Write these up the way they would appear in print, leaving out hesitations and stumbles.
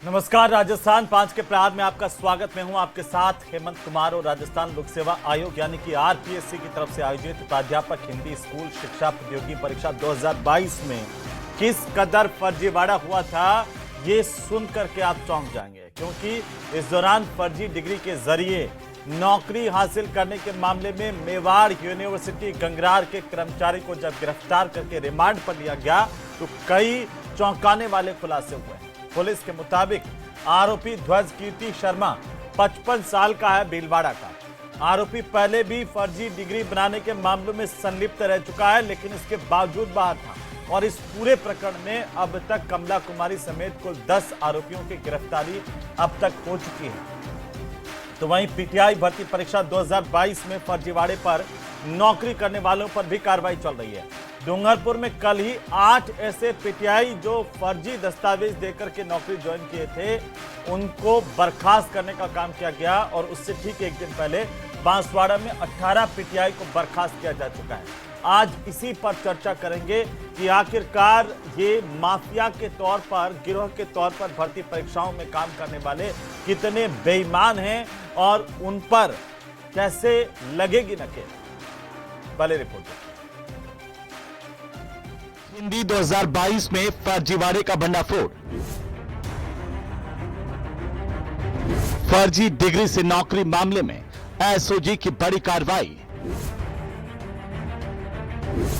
नमस्कार, राजस्थान 5 के प्रहार में आपका स्वागत। मैं हूं आपके साथ हेमंत कुमार और राजस्थान लोक सेवा आयोग यानी कि आरपीएससी की तरफ से आयोजित प्राध्यापक हिंदी स्कूल शिक्षा प्रतियोगी परीक्षा 2022 में किस कदर फर्जीवाड़ा हुआ था, ये सुन करके आप चौंक जाएंगे, क्योंकि इस दौरान फर्जी डिग्री के जरिए नौकरी हासिल करने के मामले में मेवाड़ यूनिवर्सिटी गंगरार के कर्मचारी को जब गिरफ्तार करके रिमांड पर लिया गया तो कई चौंकाने वाले खुलासे हुए। पुलिस के मुताबिक आरोपी ध्वज कीर्ति शर्मा 55 साल का है, भीलवाड़ा का। आरोपी पहले भी फर्जी डिग्री बनाने के मामलों में संलिप्त रह चुका है, लेकिन इसके बावजूद बाहर था और इस पूरे प्रकरण में अब तक कमला कुमारी समेत कुल 10 आरोपियों की गिरफ्तारी अब तक हो चुकी है। तो वहीं पीटीआई भर्ती परीक्षा 2022 में फर्जीवाड़े पर नौकरी करने वालों पर भी कार्रवाई चल रही है। डूंगरपुर में कल ही 8 ऐसे पीटीआई जो फर्जी दस्तावेज देकर के नौकरी ज्वाइन किए थे, उनको बर्खास्त करने का काम किया गया और उससे ठीक एक दिन पहले बांसवाड़ा में 18 पीटीआई को बर्खास्त किया जा चुका है। आज इसी पर चर्चा करेंगे कि आखिरकार ये माफिया के तौर पर, गिरोह के तौर पर भर्ती परीक्षाओं में काम करने वाले कितने बेईमान हैं और उन पर कैसे लगेगी नकेल। पहले रिपोर्ट। हिंदी 2022 में फर्जीवाड़े का भंडाफोड़। फर्जी डिग्री से नौकरी मामले में एसओजी की बड़ी कार्रवाई।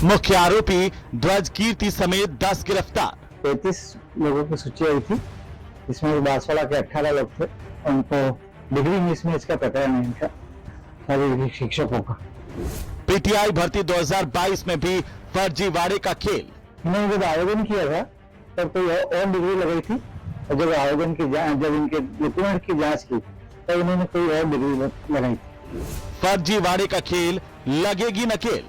मुख्य आरोपी ध्वज कीर्ति समेत 10 गिरफ्तार। 35 लोगों की सूची आई थी, इसमें बांसवाड़ा के 18 लोग थे। उनको डिग्री मिसमैच का प्रकरण है, इनका शारीरिक शिक्षकों का। पीटीआई भर्ती 2022 में भी फर्जीवाड़े का खेल। इन्होंने जब आवेदन किया था तब कोई और डिग्री लगाई थी, और जब आवेदन की जब इनके डॉक्यूमेंट की जांच की तब इन्होंने कोई और डिग्री लगाई थी। फर्जीवाड़े का खेल, लगेगी नकेल।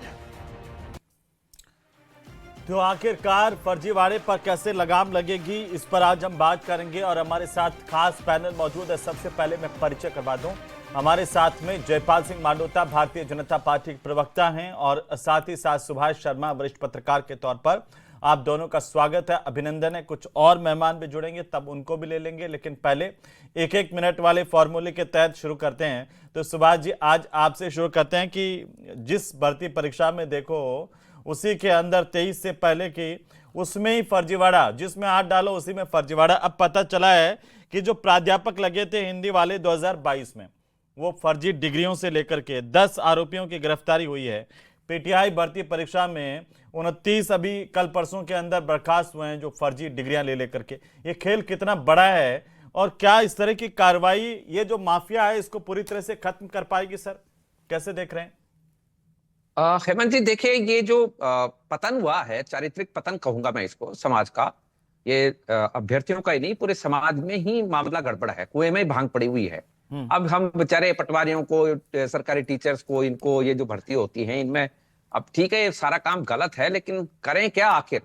तो आखिरकार फर्जीवाड़े पर कैसे लगाम लगेगी, इस पर आज हम बात करेंगे और हमारे साथ खास पैनल मौजूद है। सबसे पहले मैं परिचय करवा दूं, हमारे साथ में जयपाल सिंह मांडोता भारतीय जनता पार्टी के प्रवक्ता हैं और साथ ही साथ सुभाष शर्मा वरिष्ठ पत्रकार के तौर पर। आप दोनों का स्वागत है, अभिनंदन है। कुछ और मेहमान भी जुड़ेंगे, तब उनको भी ले लेंगे, लेकिन पहले 1-1 मिनट वाले फॉर्मूले के तहत शुरू करते हैं। तो सुभाष जी, आज आपसे शुरू करते हैं कि जिस भर्ती परीक्षा में देखो उसी के अंदर 23 से पहले की, उसमें ही फर्जीवाड़ा, जिसमें हाथ डालो उसी में फर्जीवाड़ा। अब पता चला है कि जो प्राध्यापक लगे थे हिंदी वाले 2022 में, वो फर्जी डिग्रियों से लेकर के 10 आरोपियों की गिरफ्तारी हुई है। पीटीआई भर्ती परीक्षा में 29 अभी कल परसों के अंदर बर्खास्त हुए हैं जो फर्जी डिग्रियां ले लेकर के। ये खेल कितना बड़ा है और क्या इस तरह की कार्रवाई, ये जो माफिया है, इसको पूरी तरह से खत्म कर पाएगी? सर, कैसे देख रहे हैं? हेमंत जी, देखिए, ये जो पतन हुआ है, चारित्रिक पतन कहूंगा मैं इसको, समाज का, ये अभ्यर्थियों का ही नहीं, पूरे समाज में ही मामला गड़बड़ है, कुएं में भांग पड़ी हुई है। अब हम बेचारे पटवारियों को, सरकारी टीचर्स को, इनको ये जो भर्ती होती है इनमें, अब ठीक है ये सारा काम गलत है, लेकिन करें क्या आखिर?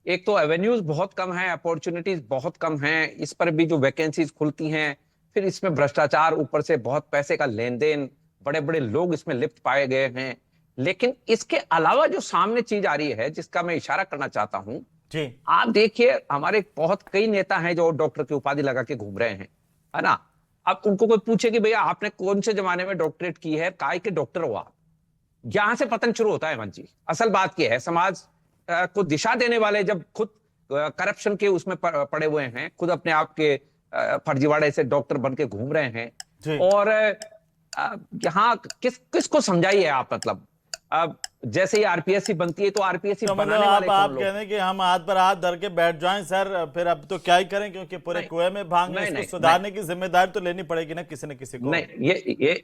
एक तो एवेन्यूज बहुत कम है, अपॉर्चुनिटीज बहुत कम है, इस पर भी जो वैकेंसीज खुलती हैं, फिर इसमें भ्रष्टाचार, ऊपर से बहुत पैसे का लेन देन, बड़े बड़े लोग इसमें लिप्त पाए गए हैं। लेकिन इसके अलावा जो सामने चीज आ रही है, जिसका मैं इशारा करना चाहता हूं जी, आप देखिए, हमारे बहुत कई नेता हैं जो डॉक्टर की उपाधि लगा के घूम रहे हैं, है ना। अब उनको कोई पूछे कि भैया आपने कौन से जमाने में डॉक्टरेट की है, काय के डॉक्टर हो आप, यहां से पतन शुरू होता है हेमंत जी। असल बात यह है, समाज को दिशा देने वाले जब खुद करप्शन के उसमें पड़े हुए हैं, खुद अपने आप के फर्जीवाड़े से डॉक्टर बन के घूम रहे हैं, और यहाँ किसको समझाइए आप? मतलब अब जैसे ही आरपीएससी बनती है तो आरपीएससी तो बनाने वाले आप कह रहे हैं कि हम हाथ पर हाथ धर के बैठ जाएं सर, फिर अब तो क्या ही करें, क्योंकि पूरे कुएं में भांग है, इसको सुधारने की जिम्मेदारी तो लेनी पड़ेगी ना किसी न किसी को। नहीं,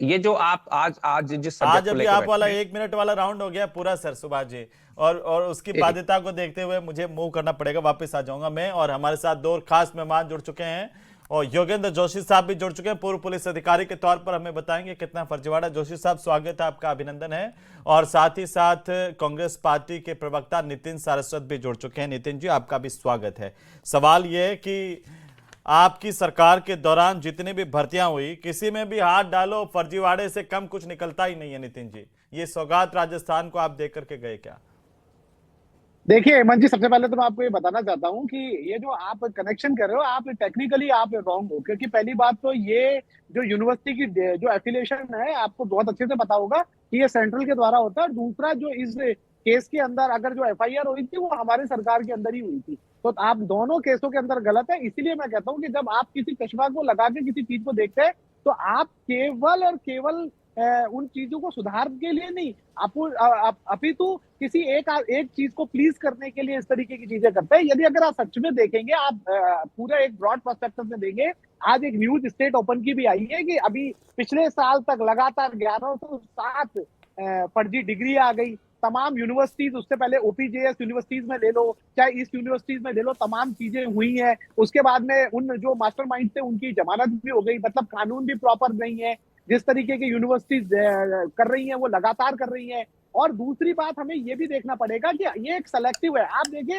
ये जो आप आज जिस आज अभी आप वाला 1 मिनट वाला राउंड हो गया पूरा सर सुभाष जी, और उसकी बाध्यता को देखते हुए मुझे मूव करना पड़ेगा, वापस आ जाऊंगा मैं। और हमारे साथ 2 खास मेहमान जुड़ चुके हैं और योगेंद्र जोशी साहब भी जुड़ चुके हैं, पूर्व पुलिस अधिकारी के तौर पर। हमें बताएंगे कितना फर्जीवाड़ा। जोशी साहब, स्वागत है आपका, अभिनंदन है। और साथ ही साथ कांग्रेस पार्टी के प्रवक्ता नितिन सारस्वत भी जुड़ चुके हैं। नितिन जी, आपका भी स्वागत है। सवाल यह है कि आपकी सरकार के दौरान जितनी भी भर्तियां हुई, किसी में भी हाथ डालो फर्जीवाड़े से कम कुछ निकलता ही नहीं है। नितिन जी, ये सौगात राजस्थान को आप देकर के गए क्या? देखिए हेमंत जी, सबसे पहले तो मैं आपको ये बताना चाहता हूँ कि ये जो आप कनेक्शन कर रहे हो, आप टेक्निकली आप रॉन्ग हो। क्योंकि पहली बात तो ये जो यूनिवर्सिटी की जो एफिलिएशन है, आपको बहुत अच्छे से पता होगा कि ये सेंट्रल के द्वारा होता है। और दूसरा, जो इस केस के अंदर अगर जो एफआईआर हुई थी, वो हमारे सरकार के अंदर ही हुई थी। तो आप दोनों केसों के अंदर गलत है। इसीलिए मैं कहता हूँ कि जब आप किसी चश्मा को लगा के किसी चीज को देखते हैं, तो आप केवल और केवल उन चीजों को सुधार के लिए नहीं, अपितु किसी एक चीज को प्लीज करने के लिए इस तरीके की चीजें करते हैं। यदि अगर आप सच में देखेंगे, आप पूरा एक ब्रॉड पर्सपेक्टिव में देंगे, आज एक न्यूज स्टेट ओपन की भी आई है कि अभी पिछले साल तक लगातार 1107 फर्जी डिग्री आ गई। तमाम यूनिवर्सिटीज, उससे पहले ओपीजेएस यूनिवर्सिटीज में ले लो, चाहे ईस्ट यूनिवर्सिटीज में ले लो, तमाम चीजें हुई हैं। उसके बाद में उन जो मास्टरमाइंड थे, उनकी जमानत भी हो गई। मतलब कानून भी प्रॉपर नहीं है। जिस तरीके की यूनिवर्सिटीज कर रही हैं, वो लगातार कर रही हैं। और दूसरी बात, हमें ये भी देखना पड़ेगा कि ये एक सेलेक्टिव है। आप देखिए,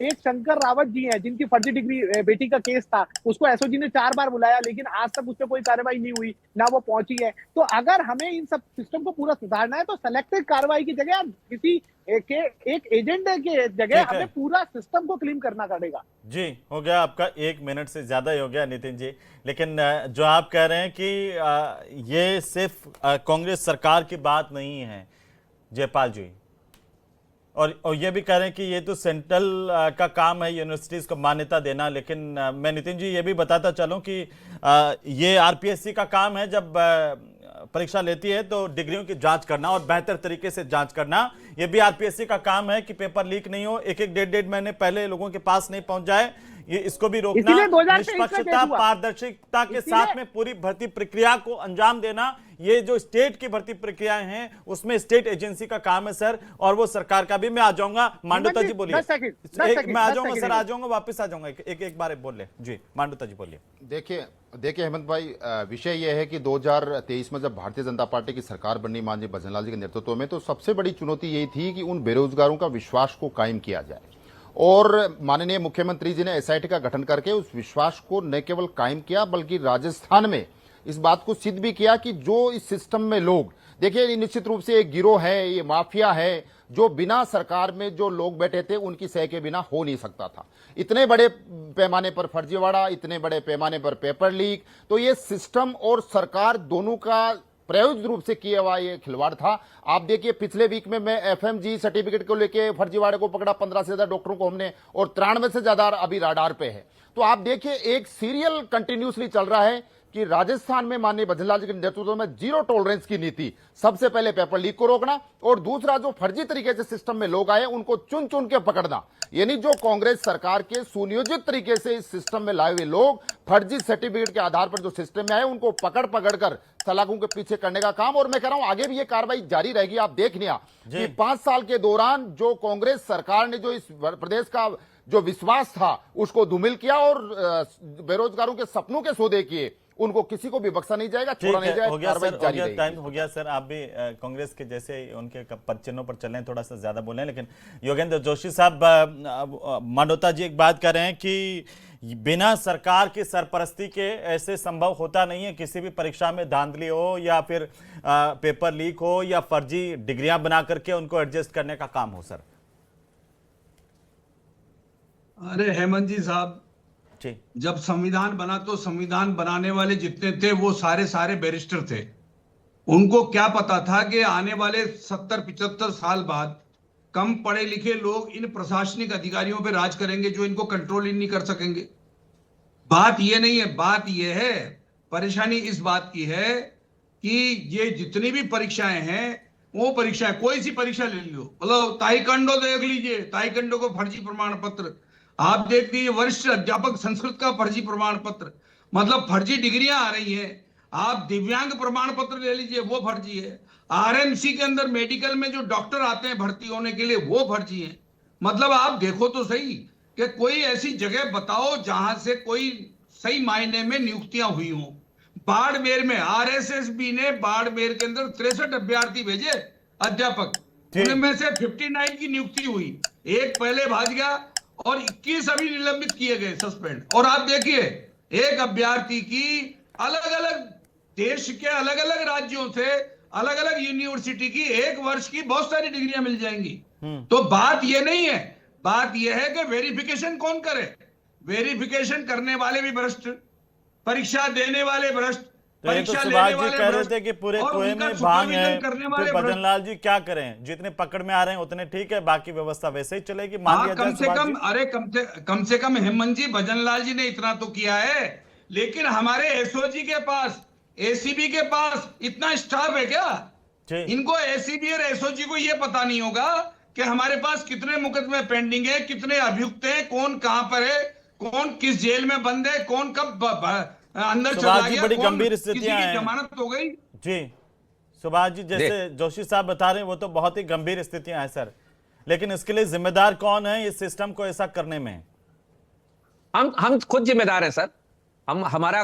एक शंकर रावत जी हैं, जिनकी फर्जी डिग्री बेटी का केस था, उसको एसओजी ने 4 बार बुलाया, लेकिन आज तक उस पर कोई कार्रवाई नहीं हुई, ना वो पहुंची है। तो अगर हमें इन सब सिस्टम को पूरा सुधारना है, तो सेलेक्टिव कार्रवाई की जगह किसी एक एजेंडे के जगह हमें पूरा सिस्टम को क्लीन करना पड़ेगा। जी, हो गया आपका 1 मिनट से ज्यादा ही हो गया नितिन जी। लेकिन जो आप कह रहे हैं कि ये सिर्फ कांग्रेस सरकार की बात नहीं है जयपाल जी, और ये भी कह रहे हैं कि ये तो सेंट्रल का काम है यूनिवर्सिटीज को मान्यता देना। लेकिन मैं नितिन जी ये भी बताता चलूं कि ये आरपीएससी का काम है, जब परीक्षा लेती है तो डिग्रियों की जांच करना और बेहतर तरीके से जांच करना। ये भी आरपीएससी का काम है कि पेपर लीक नहीं हो, एक डेढ़ महीने पहले लोगों के पास नहीं पहुंच जाए, ये इसको भी रोकना। निष्पक्षता, पारदर्शिता के साथ में पूरी भर्ती प्रक्रिया को अंजाम देना, ये जो स्टेट की भर्ती प्रक्रियाएं हैं उसमें स्टेट एजेंसी का काम है सर, और वो सरकार का भी। मैं आ जाऊंगा, मांडोता जी बोलिए। मैं आ जाऊंगा सर, आ जाऊंगा, वापस आ जाऊंगा। एक बार बोल ले जी, मांडोता जी बोलिए। देखिए हेमंत भाई, विषय यह है कि 2023 में जब भारतीय जनता पार्टी की सरकार बनी माननीय भजनलाल जी के नेतृत्व में, तो सबसे बड़ी चुनौती यही थी कि उन बेरोजगारों का विश्वास को कायम किया जाए। और माननीय मुख्यमंत्री जी ने एसआईटी का गठन करके उस विश्वास को न केवल कायम किया, बल्कि राजस्थान में इस बात को सिद्ध भी किया कि जो इस सिस्टम में लोग, देखिए निश्चित रूप से एक गिरोह है, ये माफिया है, जो बिना सरकार में जो लोग बैठे थे उनकी सह के बिना हो नहीं सकता था। इतने बड़े पैमाने पर फर्जीवाड़ा, इतने बड़े पैमाने पर पेपर लीक, तो ये सिस्टम और सरकार दोनों का प्रायोजित रूप से किया हुआ ये खिलवाड़ था। आप देखिए, पिछले वीक में मैं एफएमजी सर्टिफिकेट को लेके फर्जीवाड़े को पकड़ा, 15 से ज्यादा डॉक्टरों को हमने, और 93 से ज्यादा अभी राडार पे है। तो आप देखिए, एक सीरियल कंटिन्यूसली चल रहा है कि राजस्थान में माननीय भजनलाल जी के नेतृत्व में जीरो टॉलरेंस की नीति, सबसे पहले पेपर लीक को रोकना, और दूसरा जो फर्जी तरीके से सिस्टम में लोग आए उनको चुन चुन के पकड़ना। यानी जो कांग्रेस सरकार के सुनियोजित तरीके से इस सिस्टम में लाए हुए लोग, फर्जी सर्टिफिकेट के आधार पर जो सिस्टम में आए, उनको पकड़ पकड़ कर सलाखों के पीछे करने का काम। और मैं कह रहा हूं आगे भी ये कार्रवाई जारी रहेगी। आप देख लिया कि 5 साल के दौरान जो कांग्रेस सरकार ने जो इस प्रदेश का जो विश्वास था उसको धूमिल किया और बेरोजगारों के सपनों के सौदे किए, उनको किसी को भी बख्शा नहीं जाएगा, छोड़ा नहीं जाएगा। हो गया सर, हो गया, टाइम हो गया सर। आप भी कांग्रेस के जैसे उनके चिन्हों पर चल रहे हैं, थोड़ा सा ज्यादा बोल रहे हैं। लेकिन योगेंद्र जोशी साहब, मांडोता जी एक बात कर रहे हैं कि बिना सरकार की सरपरस्ती के ऐसे संभव होता नहीं है किसी भी परीक्षा में धांधली हो, या फिर पेपर लीक हो, या फर्जी डिग्रियां बना करके उनको एडजस्ट करने का काम हो सर। अरे हेमंत जी साहब, जब संविधान बना तो संविधान बनाने वाले जितने थे वो सारे बैरिस्टर थे। उनको क्या पता था कि आने वाले 70-75 साल बाद कम पढ़े लिखे लोग इन प्रशासनिक अधिकारियों पे राज करेंगे जो इनको कंट्रोल ही नहीं कर सकेंगे। बात ये नहीं है, बात ये है, परेशानी इस बात की है कि ये जितनी भी परीक्षाएं हैं, वो परीक्षाएं, कोई सी परीक्षा ले लो, मतलब ताइक्वांडो देख लीजिए, ताइक्वांडो को फर्जी प्रमाण पत्र, आप देख लीजिए वरिष्ठ अध्यापक संस्कृत का फर्जी प्रमाण पत्र, मतलब फर्जी डिग्रियां आ रही हैं। आप दिव्यांग प्रमाण पत्र ले लीजिए, वो फर्जी है। आरएमसी के अंदर मेडिकल में जो डॉक्टर आते हैं भर्ती होने के लिए, वो फर्जी है। मतलब आप देखो तो सही कि कोई ऐसी जगह बताओ जहां से कोई सही मायने में नियुक्तियां हुई हो। बाड़मेर में आरएसएसबी ने बाड़मेर के अंदर 63 अभ्यर्थी भेजे अध्यापक, उनमें से 59 की नियुक्ति हुई, एक पहले भाग गया और 21 अभी निलंबित किए गए, सस्पेंड। और आप देखिए, एक अभ्यर्थी की अलग अलग देश के अलग अलग राज्यों से अलग अलग यूनिवर्सिटी की 1 वर्ष की बहुत सारी डिग्रियां मिल जाएंगी। तो बात यह नहीं है बात यह है कि वेरिफिकेशन कौन करे? वेरिफिकेशन करने वाले भी भ्रष्ट, परीक्षा देने वाले भ्रष्ट, तो ये तो परीक्षा सुभाष लेने जी वाले कह रहे भ्रष्ट, थे कि पूरे और कुएं उनका में भांग है, सुपरविजन करने वाले तो भ्रष्ट। भजनलाल जी क्या करें? जितने पकड़ में आ रहे हैं उतने ठीक है, बाकी व्यवस्था वैसे ही चलेगी, मान लिया जाए कम से सुभाष कम, जी? अरे कम से कम हेमंत जी, भजनलाल जी ने इतना तो किया है, लेकिन हमारे एसओजी के पास, एसीबी के पास इतना स्टाफ है क्या? जी। इनको एसीबी और एसओजी को यह पता नहीं होगा कि हमारे पास कितने मुकदमे पेंडिंग है, कितने अभियुक्त हैं, कौन कहां पर है, कौन किस जेल में बंद है, कौन कब अंदर चला सुभाष जी, गया, बड़ी कौन गंभीर किसी स्थितियां की हैं जमानत हो गई। जी। सुभाष जी, जैसे जोशी साहब बता रहे हैं वो तो बहुत ही गंभीर स्थितियां हैं सर, लेकिन इसके लिए जिम्मेदार कौन है इस सिस्टम को ऐसा करने में? हम खुद जिम्मेदार हैं सर। हमारा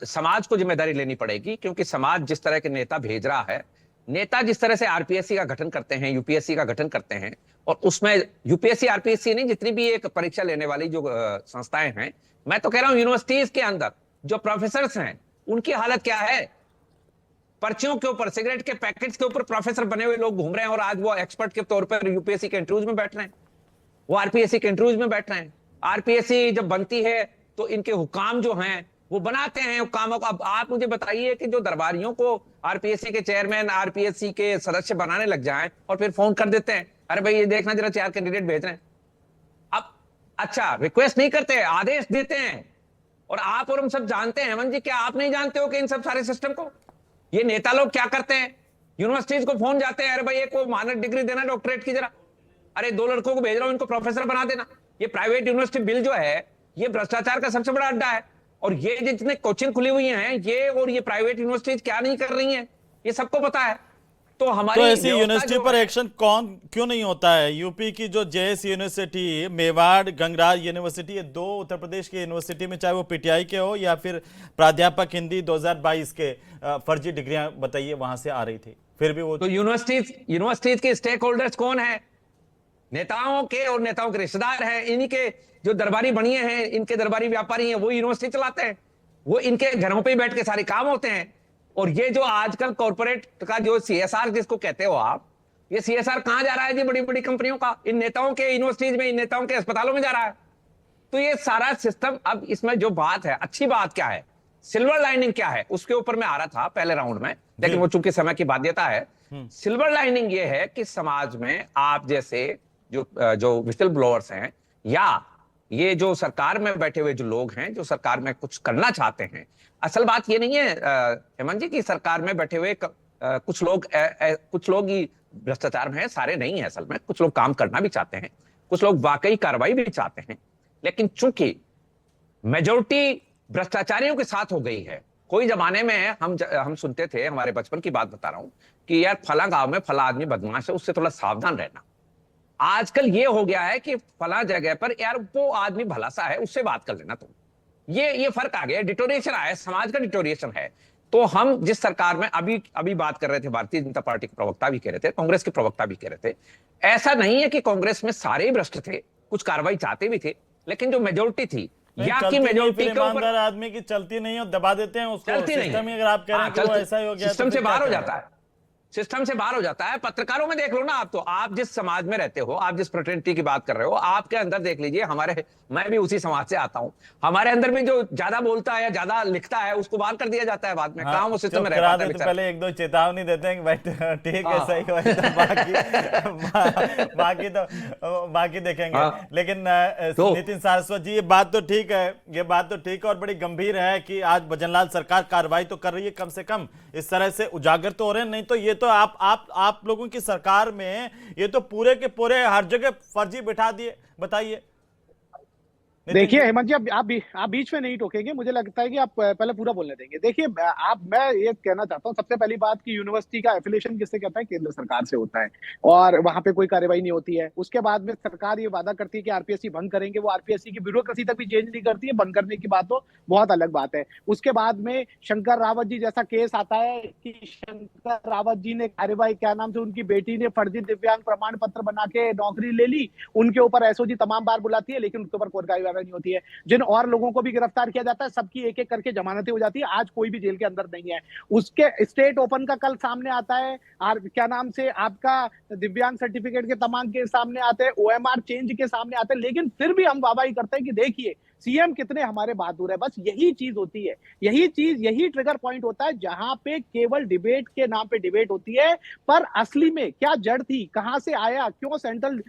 समाज को जिम्मेदारी लेनी पड़ेगी, क्योंकि समाज जिस तरह के नेता भेज रहा है, नेता जिस तरह से आरपीएससी का गठन करते हैं, यूपीएससी का गठन करते हैं, और उसमें यूपीएससी आरपीएससी नहीं, जितनी भी एक परीक्षा लेने वाली जो संस्थाएं हैं, मैं तो कह रहा हूं यूनिवर्सिटीज के अंदर जो प्रोफेसर हैं उनकी हालत क्या है? पर्चियों के ऊपर, सिगरेट के पैकेट्स के ऊपर प्रोफेसर बने हुए लोग घूम रहे हैं, और आज वो एक्सपर्ट के तौर पर यूपीएससी के इंटरव्यूज में बैठ रहे हैं, वो आरपीएससी के इंटरव्यूज में बैठ रहे हैं। आरपीएससी जब बनती है तो इनके हुकाम जो हैं वो बनाते हैं हुकामों को। अब आप मुझे बताइए कि जो दरबारियों को आरपीएससी के चेयरमैन, आरपीएससी के सदस्य बनाने लग जाएं और फिर फोन कर देते हैं, अरे भाई ये देखना जरा 4 कैंडिडेट भेज रहे हैं। अब अच्छा, रिक्वेस्ट नहीं करते, आदेश देते हैं। और आप और हम सब जानते हैं, हेमंत जी, क्या आप नहीं जानते हो कि इन सब सारे सिस्टम को ये नेता लोग क्या करते हैं? यूनिवर्सिटीज को फोन जाते हैं, अरे भाई एक को मानद डिग्री देना डॉक्टरेट की, जरा अरे 2 लड़कों को भेज रहा हूं, इनको प्रोफेसर बना देना। ये प्राइवेट यूनिवर्सिटी बिल जो है ये भ्रष्टाचार का सबसे बड़ा अड्डा है। और ये जितने कोचिंग खुली हुई हैं, ये और ये प्राइवेट यूनिवर्सिटीज क्या नहीं कर रही हैं, ये सबको पता है। तो हमारी ऐसी यूनिवर्सिटी पर एक्शन क्यों नहीं होता है? यूपी की जो JS university, Mewar, Gangaraj university, ये 2 उत्तर प्रदेश की यूनिवर्सिटी में, चाहे वो पीटीआई के हो या फिर प्राध्यापक हिंदी 2022 के फर्जी डिग्रियां बताइए वहां से आ रही थी, फिर भी वो तो यूनिवर्सिटीज के स्टेक होल्डर्स कौन है? नेताओं के और नेताओं के रिश्तेदार हैं। इन्हीं के जो दरबारी बनिए हैं, इनके दरबारी व्यापारी हैं, वो यूनिवर्सिटी चलाते हैं, वो इनके घरों पे ही बैठ के सारे काम होते हैं। और ये जो आजकल कॉर्पोरेट का जो सीएसआर जिसको कहते हो आप, ये सीएसआर कहां जा रहा है जी? बड़ी बड़ी कंपनियों का, इन नेताओं के यूनिवर्सिटीज में, इन नेताओं के अस्पतालों में जा रहा है। तो ये सारा सिस्टम, अब इसमें जो बात है, अच्छी बात क्या है, सिल्वर लाइनिंग क्या है, उसके ऊपर मैं आ रहा था पहले राउंड में, लेकिन वो चूंकि समय की बाध्यता है। सिल्वर लाइनिंग ये है कि समाज में आप जैसे जो विसल ब्लोअर्स हैं, या ये जो सरकार में बैठे हुए जो लोग हैं, जो सरकार में कुछ करना चाहते हैं। असल बात ये नहीं है हेमंत जी की सरकार में बैठे हुए कुछ लोग ही भ्रष्टाचार में है, सारे नहीं है। असल में कुछ लोग काम करना भी चाहते हैं, कुछ लोग वाकई कार्रवाई भी चाहते हैं, लेकिन चूंकि मेजोरिटी भ्रष्टाचारियों के साथ हो गई है। कोई जमाने में हम सुनते थे, हमारे बचपन की बात बता रहा हूं, कि यार फला गांव में फला आदमी बदमाश है, उससे थोड़ा सावधान रहना। आजकल ये हो गया है कि फला जगह पर यार वो आदमी भला सा है, उससे बात कर लेना तुम। ये फर्क आ गया, डिटोरिएशन आया, समाज का डिटोरिएशन है। तो हम जिस सरकार में अभी बात कर रहे थे, भारतीय जनता पार्टी के प्रवक्ता भी कह रहे थे, कांग्रेस के प्रवक्ता भी कह रहे थे, ऐसा नहीं है कि कांग्रेस में सारे ही भ्रष्ट थे, कुछ कार्रवाई चाहते भी थे, लेकिन जो मेजोरिटी थी, या कि मेजोरिटी के ऊपर आदमी की चलती नहीं है, दबा देते हैं उसको। चलती नहीं है। अगर आप कह रहे हैं कि वो ऐसा ही हो गया, सिस्टम से बाहर हो जाता है, सिस्टम से बाहर हो जाता है। पत्रकारों में देख लो ना आप, तो आप जिस समाज में रहते हो, आप जिस फ्रेटर्निटी की बात कर रहे हो, आपके अंदर देख लीजिए, मैं भी उसी समाज से आता हूं, हमारे अंदर में जो ज्यादा बोलता है या ज्यादा लिखता है उसको बाहर कर दिया जाता है बाद में। काम वो सिस्टम में रह पाता है। तो पहले 1-2 चेतावनी देते हैं कि भाई ठीक है, सही हो, बाकी देखेंगे। लेकिन नितिन सारस्वत जी, ये बात तो ठीक है, ये बात तो ठीक है और बड़ी गंभीर है कि आज भजनलाल सरकार कार्रवाई तो कर रही है, कम से कम इस तरह से उजागर तो हो रहे हैं। नहीं तो ये तो आप लोगों की सरकार में ये तो पूरे के पूरे हर जगह फर्जी बिठा दिए। बताइए। देखिए हेमंत जी, आप बीच में नहीं टोकेंगे, मुझे लगता है कि आप पहले पूरा बोलने देंगे। देखिए मैं ये कहना चाहता हूँ, सबसे पहली बात कि यूनिवर्सिटी का एफिलिएशन किससे कहता है? केंद्र सरकार से होता है, और वहां पे कोई कार्रवाई नहीं होती है। उसके बाद में सरकार ये वादा करती है कि आरपीएससी भंग करेंगे, वो आरपीएससी की ब्यूरोक्रेसी तक भी चेंज नहीं करती है। भंग करने की बात तो बहुत अलग बात है। उसके बाद में शंकर रावत जी जैसा केस आता है कि शंकर रावत जी ने कार्रवाई, क्या नाम से, उनकी बेटी ने फर्जी दिव्यांग प्रमाण पत्र बना के नौकरी ले ली, उनके ऊपर एसओजी तमाम बार बुलाती है, लेकिन उनके ऊपर कोई कार्रवाई करनी होती है, जिन और लोगों को भी गिरफ्तार किया जाता है, सबकी एक एक करके जमानतें हो जाती है। आज कोई भी जेल के अंदर नहीं है। उसके स्टेट ओपन का कल सामने आता है, और क्या नाम से आपका दिव्यांग सर्टिफिकेट के तमाम के सामने आते हैं, OMR चेंज के सामने आते हैं, लेकिन फिर भी हम वाहवाही करते हैं कि देखिए सीएम कितने हमारे बहादुर है। बस यही चीज होती है, यही ट्रिगर पॉइंट होता है, जहां पे केवल डिबेट के नाम पे डिबेट होती है, पर असली में क्या जड़ थी, कहां से आया, क्यों सेंट्रल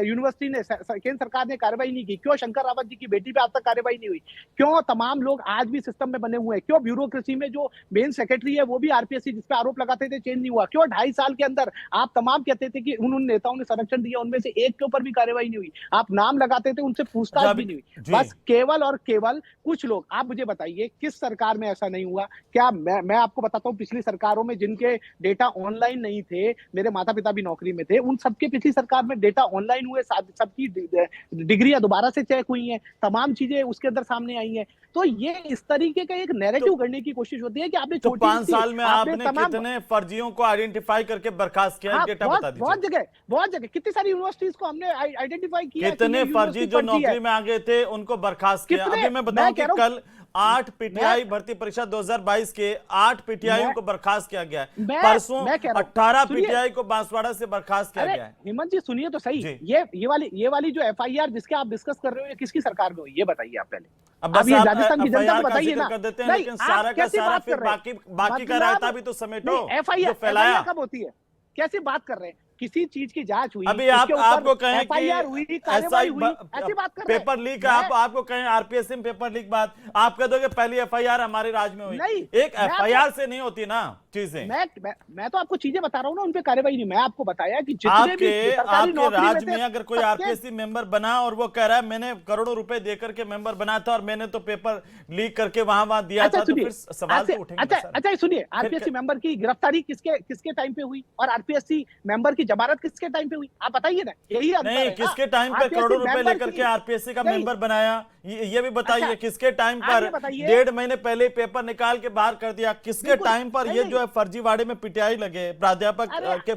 यूनिवर्सिटी ने, केंद्र सरकार ने कार्रवाई नहीं की, क्यों शंकर रावत जी की बेटी पे आज तक कार्रवाई नहीं हुई, क्यों तमाम लोग आज भी सिस्टम में बने हुए हैं, क्यों ब्यूरोक्रेसी में जो मेन सेक्रेटरी है वो भी आरपीएससी जिसपे आरोप लगाते थे चेंज नहीं हुआ, क्यों 2.5 साल के अंदर आप तमाम कहते थे कि उन नेताओं ने संरक्षण दिया, उनमें से एक के ऊपर भी कार्रवाई नहीं हुई, आप नाम लगाते थे, उनसे पूछताछ भी नहीं हुई। बस केवल और केवल कुछ लोग। आप मुझे बताइए किस सरकार में ऐसा नहीं हुआ? क्या मैं आपको बताता हूं, पिछली सरकारों में जिनके डेटा ऑनलाइन नहीं थे, मेरे माता पिता भी नौकरी में थे, उन सबके पिछली सरकार में डेटा ऑनलाइन हुए, सबकी डिग्रियां दोबारा से चेक हुई हैं, तमाम चीजें उसके अंदर सामने आई हैं। तो ये इस तरीके का एक नैरेटिव गढ़ने की कोशिश होती है कि आपने तो 5 साल में आपने कितने फर्जियों को आइडेंटिफाई करके बर्खास्त किया? डेटा बता दीजिए। बहुत जगह कितनी सारी यूनिवर्सिटीज को हमने आइडेंटिफाई किया। कितने फर्जी जो नौकरी में आ गए थे उनको बर्खास्त किया? अभी मैं बताऊं कि कल 8 पीटीआई भर्ती परीक्षा 2022 के 8 पीटीआई को बर्खास्त किया गया है। परसों 18 पीटीआई को बांसवाड़ा से बर्खास्त किया गया है। हेमंत जी सुनिए तो सही, ये वाली जो एफआईआर जिसके आप डिस्कस कर रहे हो, ये किसकी सरकार में हुई ये बताइए आप पहले। अब ये राजस्थान की जनता को बताइए ना। कर देते हैं, लेकिन सारा का सारा फिर बाकी का रायता भी तो समेटो। एफआईआर कब होती है? कैसे बात कर रहे हैं? किसी चीज की जांच हुई, अभी आपको कहें एफआईआर हुई, कार्रवाई हुई, ऐसी बात कर रहे हैं। पेपर लीक आपको कहें आरपीएससी में पेपर लीक बात, आप कह दोगे पहली एफआईआर हमारे राज्य में हुई। नहीं, एक एफआईआर से नहीं होती ना चीजें। मैं तो आपको चीजें बता रहा हूँ ना, उनपे कार्रवाई नहीं। मैं आपको बताया कि आपके राज्य में अगर कोई आरपीएससी मेंबर बना और वो कह रहा है मैंने करोड़ों रुपए देकर के मेंबर बना था और मैंने तो पेपर लीक करके वहां दिया था, तो फिर सवाल तो उठेंगे। अच्छा सुनिए, आरपीएससी मेंबर की गिरफ्तारी किसके टाइम पे हुई और आरपीएससी मेंबर की जमानत किसके टाइम पे हुई? आप बताइए ना। यही नहीं, किसके टाइम पे करोड़ों रुपए लेकर के आरपीएससी का मेंबर बनाया, ये भी बताइए। किसके टाइम पर 1.5 महीने पहले पेपर निकाल के बाहर कर दिया? किसके टाइम पर ये जो है फर्जीवाड़े में पिटाई लगे प्राध्यापक के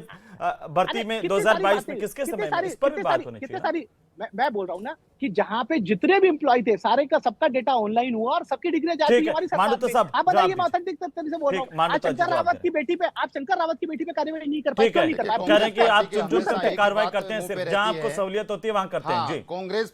भर्ती में 2022 में? किसके समय में? इस पर भी बात होनी चाहिए। मैं बोल रहा हूँ ना कि जहां पे जितने भी एम्प्लॉय थे सारे का सबका डेटा ऑनलाइन हुआ और सबकी डिग्री जारी हमारी सरकार में। आप बताइए, मैं ऑथेंटिक तरीके से बोल रहा हूँ। आप शंकर रावत की बेटी पे कार्रवाई नहीं कर पाए, क्यों नहीं कर पाए? कह रहे हैं कि आप चुन करके कार्रवाई करते हैं, सिर्फ जहां आपको सहूलियत होती है वहां करते हैं। जी, कांग्रेस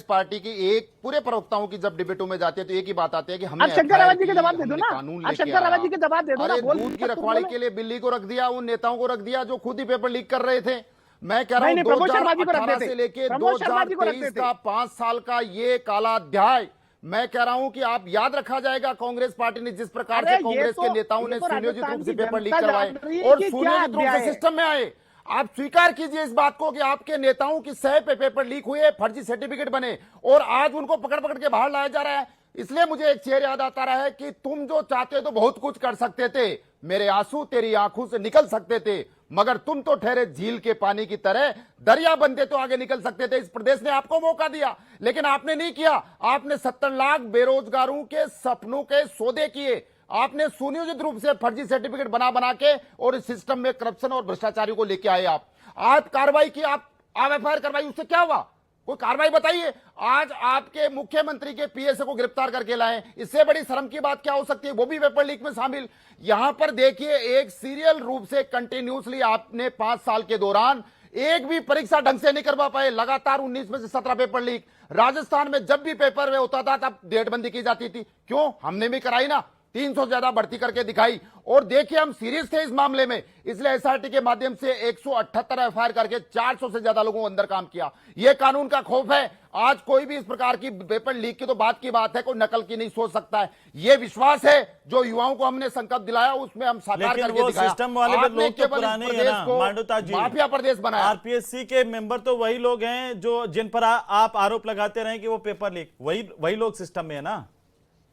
पार्टी की एक पूरे प्रवक्ताओं की जब डिबेटों में जाती है तो एक ही बात आती है कि हमने आप शंकर रावत जी के जवाब दे दो ना। आप शंकर रावत जी के जवाब दे दो ना। दूध की रखवाली के लिए बिल्ली को रख दिया, उन नेताओं को रख दिया जो खुद ही पेपर लीक कर रहे थे। मैं कह रहा हूं 2018 से लेके 2023 का 5 साल का ये काला अध्याय, मैं कह रहा हूं कि आप याद रखा जाएगा कांग्रेस पार्टी ने जिस प्रकार से कांग्रेस के नेताओं ने सुनियोजित रूप से पेपर लीक करवाए और सुनियोजित रूप से सिस्टम में आए। आप स्वीकार कीजिए इस बात को कि आपके नेताओं की सह पे पेपर लीक हुए, फर्जी सर्टिफिकेट बने और आज उनको पकड़ पकड़ के बाहर लाया जा रहा है। इसलिए मुझे एक शेर याद आता रहा है कि तुम जो चाहते तो बहुत कुछ कर सकते थे, मेरे आंसू तेरी आंखों से निकल सकते थे, मगर तुम तो ठहरे झील के पानी की तरह, दरिया बनते तो आगे निकल सकते थे। इस प्रदेश ने आपको मौका दिया लेकिन आपने नहीं किया। आपने 70 लाख बेरोजगारों के सपनों के सौदे किए। आपने सुनियोजित रूप से फर्जी सर्टिफिकेट बना के और इस सिस्टम में करप्शन और भ्रष्टाचारियों को लेके आए। आप कार्रवाई की, आप एफआईआर करवाई, उससे क्या हुआ? कोई कार्रवाई बताइए। आज आपके मुख्यमंत्री के पीएसए को गिरफ्तार करके लाए, इससे बड़ी शर्म की बात क्या हो सकती है? वो भी पेपर लीक में शामिल। यहां पर देखिए, एक सीरियल रूप से कंटिन्यूसली आपने 5 साल के दौरान एक भी परीक्षा ढंग से नहीं करवा पाए। लगातार 19 में से 17 पेपर लीक। राजस्थान में जब भी पेपर में होता था तब डेटबंदी की जाती थी। क्यों? हमने भी कराई ना, 300 ज्यादा भर्ती करके दिखाई। और देखिए, हम सीरियस थे इस मामले में, इसलिए एसआरटी के माध्यम से 178 एफआईआर करके 400 से ज्यादा लोगों को अंदर काम किया। यह कानून का खौफ है। आज कोई भी इस प्रकार की पेपर लीक की तो बात की बात है, कोई नकल की नहीं सोच सकता है। यह विश्वास है जो युवाओं को हमने संकल्प दिलाया, उसमें हम साकार करके दिखाया। सिस्टम वाले लोग तो पुराने हैं ना, मांडूता जी, माफिया प्रदेश बनाया। आरपीएससी के मेंबर तो वही लोग हैं जो जिन पर आप आरोप लगाते रहे कि वो पेपर लीक, वही लोग सिस्टम में है ना।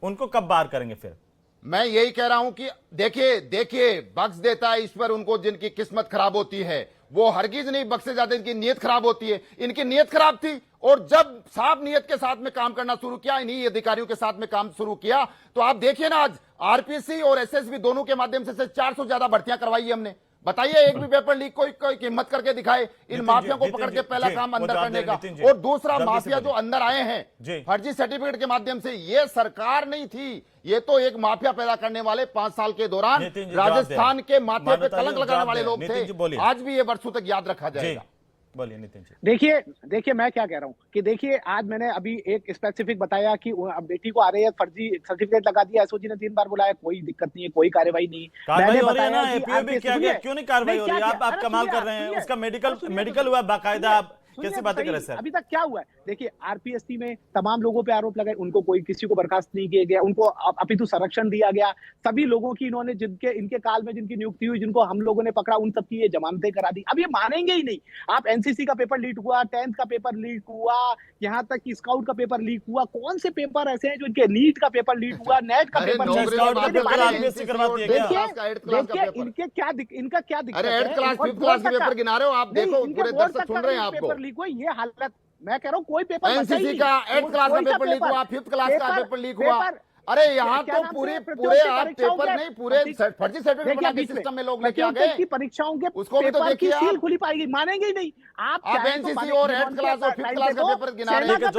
उनको कब बाहर करेंगे फिर? मैं यही कह रहा हूं कि देखिए बख्श देता है ईश्वर उनको जिनकी किस्मत खराब होती है। वो हरगिज नहीं बख्शे जाते, इनकी नीयत खराब होती है। इनकी नीयत खराब थी और जब साफ नीयत के साथ में काम करना शुरू किया, इन्हीं अधिकारियों के साथ में काम शुरू किया, तो आप देखिए ना, आज आरपीएससी और एसएसबी दोनों के माध्यम से 400 ज्यादा भर्तियां करवाई है हमने। बताइए, एक भी पेपर लीक कोई हिम्मत करके दिखाए इन माफिया को पकड़ के पहला काम अंदर करने का। और दूसरा, माफिया जो अंदर आए हैं फर्जी सर्टिफिकेट के माध्यम से, ये सरकार नहीं थी, ये तो एक माफिया पैदा करने वाले 5 साल के दौरान राजस्थान के माथे पे कलंक लगाने वाले लोग थे। आज भी ये वर्षों तक याद रखा जाएगा। बोलिए नितिन जी। देखिए मैं क्या कह रहा हूँ कि देखिए, आज मैंने अभी एक स्पेसिफिक बताया कि अब बेटी को आ रही है, फर्जी सर्टिफिकेट लगा दिया, एसओजी ने 3 बार बुलाया, कोई दिक्कत नहीं है, कोई कार्रवाई नहीं। कार्रवाई हो रही है ना, एपीओ भी किया गया, क्यों नहीं कार्रवाई हो रही है? आप कमाल कर रहे हैं। उसका मेडिकल हुआ बाकायदा, आप कैसे बातें कर रहे हैं सर? अभी तक क्या हुआ है? देखिए, आरपीएससी में तमाम लोगों पे आरोप लगाए, उनको कोई किसी को बर्खास्त नहीं किया गया, उनको अपितु संरक्षण दिया गया। सभी लोगों की इन्होंने इनके काल में जिनकी नियुक्ति हुई, जिनको हम लोगों ने पकड़ा, उन सबकी ये जमानतें करा दी। अब ये मानेंगे ही नहीं। आप एनसीसी का पेपर लीक हुआ, 10th का पेपर लीक हुआ, यहाँ तक कि स्काउट का पेपर लीक हुआ। कौन से पेपर ऐसे हैं जो इनके नीट का पेपर लीक हुआ, नेट का पेपर लीक हुआ? इनके क्या इनका क्या दिक्कत है? पेपर गिना रहे हो आप, देखो पूरे दर्शक सुन रहे हैं आपको। पेपर लीक हुआ, ये हालत, मैं कह रहा हूँ कोई पेपर एनसीसी का 8th क्लास का पेपर लीक हुआ, 5th क्लास का पेपर लीक हुआ। अरे यहाँ तो पूरे आप पेपर नहीं, पूरे फर्जी सर्टिफिकेट बना के सिस्टम में लोग लेके आ गए। की परीक्षाओं के उसको भी तो देखिए, सील खुली पाएगी, मानेंगे ही नहीं। आप एनसीसी और 8th क्लास और 5th क्लास का पेपर गिना रहे हैं।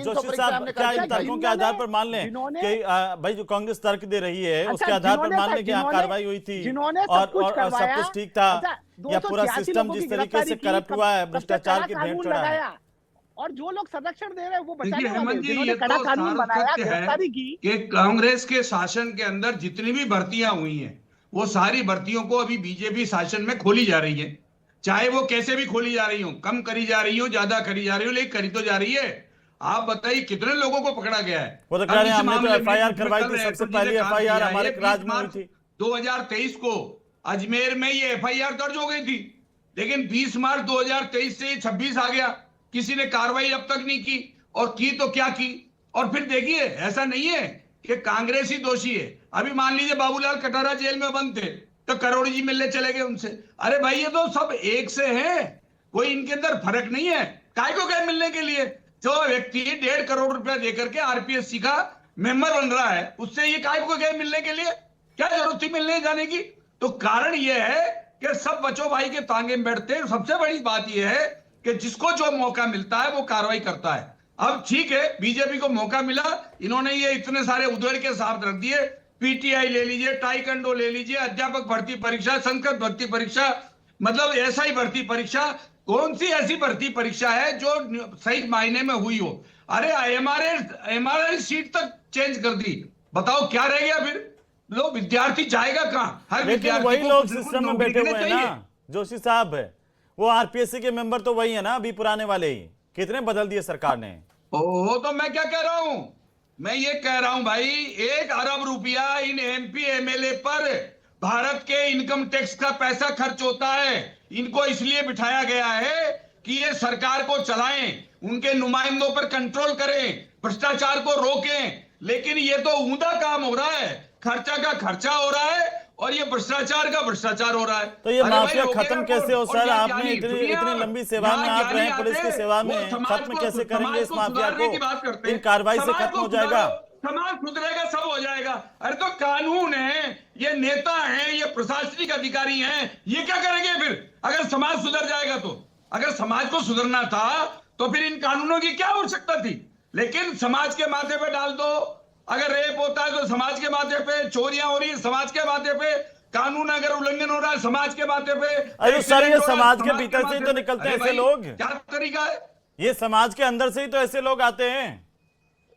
जोशी साहब, क्या इन तर्कों के आधार पर मान लें कि भाई जो कांग्रेस तर्क दे रही है उसके आधार पर मान लें कि यहाँ कार्रवाई हुई थी और सब कुछ ठीक था, या पूरा सिस्टम जिस तरीके से करप्ट हुआ है, भ्रष्टाचार की भेंट चढ़ा है, और जो लोग संरक्षण दे रहे हैं वो देखिए हेमंत जी, ये तो सारा सत्य है कि कांग्रेस के शासन के अंदर जितनी भी भर्तियां हुई हैं, वो सारी भर्तियों को अभी बीजेपी शासन में खोली जा रही है। चाहे वो कैसे भी खोली जा रही हो, कम करी जा रही हो, ज्यादा करी जा रही हो, लेकिन करी तो जा रही है। आप बताइए कितने लोगों को पकड़ा गया है? वो तो कह रहे हैं हमने तो एफआईआर करवाई थी, सबसे पहली एफआईआर हमारे राज्य में हुई थी। 2023 को अजमेर में ये एफआईआर दर्ज हो गई थी, लेकिन 20 मार्च 2023 से 26 आ गया, किसी ने कार्रवाई अब तक नहीं की, और की तो क्या की। और फिर देखिए, ऐसा नहीं है कि कांग्रेस ही दोषी है। अभी मान लीजिए बाबूलाल कटारा जेल में बंद थे तो करोड़ जी मिलने चले गए उनसे। अरे भाई, ये तो सब एक से हैं, कोई इनके अंदर फर्क नहीं है। काय को गए मिलने के लिए? जो व्यक्ति 1.5 करोड़ रुपया देकर के आरपीएससी का मेंबर बन रहा है, उससे ये काय को गए मिलने के लिए? क्या जरूरत थी मिलने जाने की? तो कारण यह है कि सब बच्चों भाई के तांगे में बैठते। सबसे बड़ी बात यह है कि जिसको जो मौका मिलता है वो कार्रवाई करता है। अब ठीक है, बीजेपी को मौका मिला, इन्होंने ये इतने सारे उधेड़ के साथ रख दिए। पीटीआई ले लीजिए, टाइकंडो ले लीजिए, अध्यापक भर्ती परीक्षा, संस्कृत भर्ती परीक्षा, मतलब ऐसा ही भर्ती परीक्षा। कौन सी ऐसी भर्ती परीक्षा है जो सही मायने में हुई हो? अरे एमआरआई सीट तक चेंज कर दी, बताओ क्या रह गया फिर? लोग विद्यार्थी जाएगा कहां? हर विद्यार्थी वही लोग सिस्टम में बैठे हुए हैं ना जोशी साहब, वो आरपीएससी के मेंबर तो वही है ना, अभी पुराने वाले ही। कितने बदल दिए सरकार ने। ओहो, तो मैं क्या कह रहा हूं? मैं ये कह रहा हूं भाई, 1 अरब रुपया इन एमपी एमएलए पर भारत के इनकम टैक्स का पैसा खर्च होता है। इनको इसलिए बिठाया गया है कि ये सरकार को चलाएं, उनके नुमाइंदों पर कंट्रोल करें, भ्रष्टाचार को रोकें। लेकिन ये तो ऊंधा काम हो रहा है, खर्चा का खर्चा हो रहा है और ये भ्रष्टाचार का भ्रष्टाचार हो रहा है। तो ये माफिया खत्म कैसे हो सर? आपने इतनी लंबी सेवा में आप रहे, पुलिस की सेवा में, खत्म कैसे करेंगे इस माफिया को? इन कार्रवाई से खत्म हो जाएगा, समाज सुधरेगा, सब हो जाएगा। अरे तो कानून है, ये नेता हैं, ये प्रशासनिक अधिकारी हैं, ये क्या करेंगे फिर अगर समाज सुधर जाएगा? तो अगर समाज को सुधरना था तो फिर इन कानूनों की क्या आवश्यकता थी? लेकिन समाज के माथे पे डाल दो। अगर रेप होता है तो समाज के माथे पे, चोरियां हो रही है समाज के माथे पे, कानून अगर उल्लंघन हो रहा है समाज के माथे पे। अरे सर, ये समाज के भीतर से ही तो निकलते हैं ऐसे लोग। क्या तरीका है? ये समाज के अंदर से ही तो ऐसे लोग आते हैं।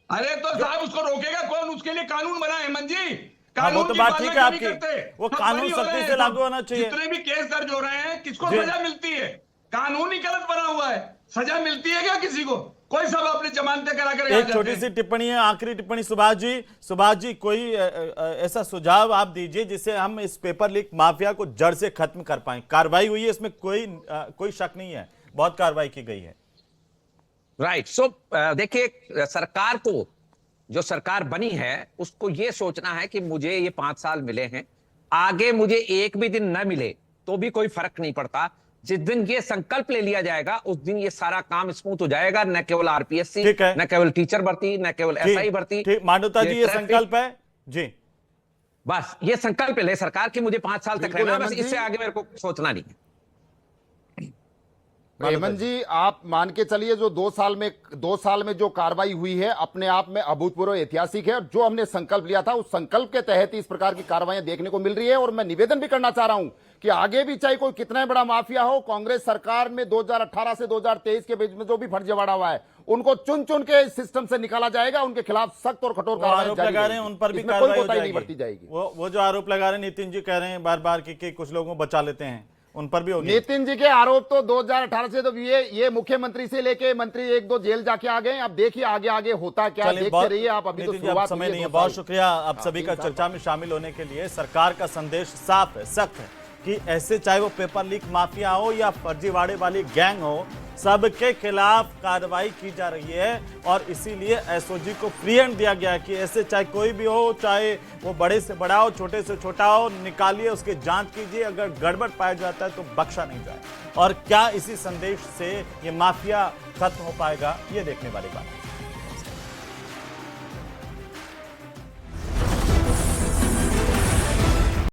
अरे तो साहब, उसको रोकेगा कौन? उसके लिए कानून बना हेमंत जी। वो तो बात ठीक है आपकी, वो कानून सख्ती से लागू होना चाहिए। जितने भी केस दर्ज हो रहे हैं, किसको सजा मिलती है? कानून ही गलत बना हुआ है, सजा मिलती है क्या किसी को? कोई सब अपनी जमानतें करा कर। एक छोटी सी टिप्पणी है, आखिरी टिप्पणी सुभाष जी कोई ऐसा सुझाव आप दीजिए जिससे हम इस पेपर लीक माफिया को जड़ से खत्म कर पाए। कार्रवाई हुई है, इसमें कोई शक नहीं है, बहुत कार्रवाई की गई है। राइट। सो देखिए, सरकार को, जो सरकार बनी है, उसको ये सोचना है कि मुझे ये 5 साल मिले हैं, आगे मुझे एक भी दिन न मिले तो भी कोई फर्क नहीं पड़ता। जिस दिन ये संकल्प ले लिया जाएगा उस दिन ये सारा काम स्मूथ हो जाएगा। न केवल आरपीएससी, न केवल टीचर भर्ती, न केवल एसआई भर्ती। मांडवता जी, ये संकल्प है जी। बस ये संकल्प ले सरकार की, मुझे 5 साल तक बिल्कुल रहना, बस हेमंत जी। इससे आगे मेरे को सोचना नहीं है। हेमंत जी, आप मान के चलिए जो 2 साल में जो कार्रवाई हुई है अपने आप में अभूतपूर्व ऐतिहासिक है, और जो हमने संकल्प लिया था उस संकल्प के तहत ही इस प्रकार की कार्रवाई देखने को मिल रही है। और मैं निवेदन भी करना चाह रहा हूं कि आगे भी चाहे कोई कितना बड़ा माफिया हो, कांग्रेस सरकार में 2018 से 2023 के बीच में जो भी फर्जीवाड़ा हुआ है उनको चुन चुन के इस सिस्टम से निकाला जाएगा, उनके खिलाफ सख्त और कठोर कार्रवाई आरोप लगा रहे हैं उन पर भी इसमें कोई कार्रवाई हो कोताही नहीं जाएगी। बरती जाएगी। वो जो आरोप लगा रहे हैं, नितिन जी कह रहे हैं बार बार कि कुछ लोगों को बचा लेते हैं, उन पर भी होगी। नितिन जी के आरोप तो 2018 से तो ये मुख्यमंत्री से लेके मंत्री 1-2 जेल जाके आ गए। अब देखिए आगे आगे होता क्या, चलिए, देखते बहुत- रहिए आप। अभी तो नितिन जी, अब शुरुआत समय हुई नहीं है, है, 2 बहुत साल। शुक्रिया आप सभी का चर्चा में शामिल होने के लिए। सरकार का संदेश साफ है, सख्त है कि ऐसे चाहे वो पेपर लीक माफिया हो या फर्जीवाड़े वाली गैंग हो, सबके खिलाफ कार्रवाई की जा रही है। और इसीलिए एसओजी को फ्री हैंड दिया गया है कि ऐसे चाहे कोई भी हो, चाहे वो बड़े से बड़ा हो, छोटे से छोटा हो, निकालिए, उसकी जांच कीजिए, अगर गड़बड़ पाया जाता है तो बख्शा नहीं जाए। और क्या इसी संदेश से ये माफिया खत्म हो पाएगा, ये देखने वाली बात है।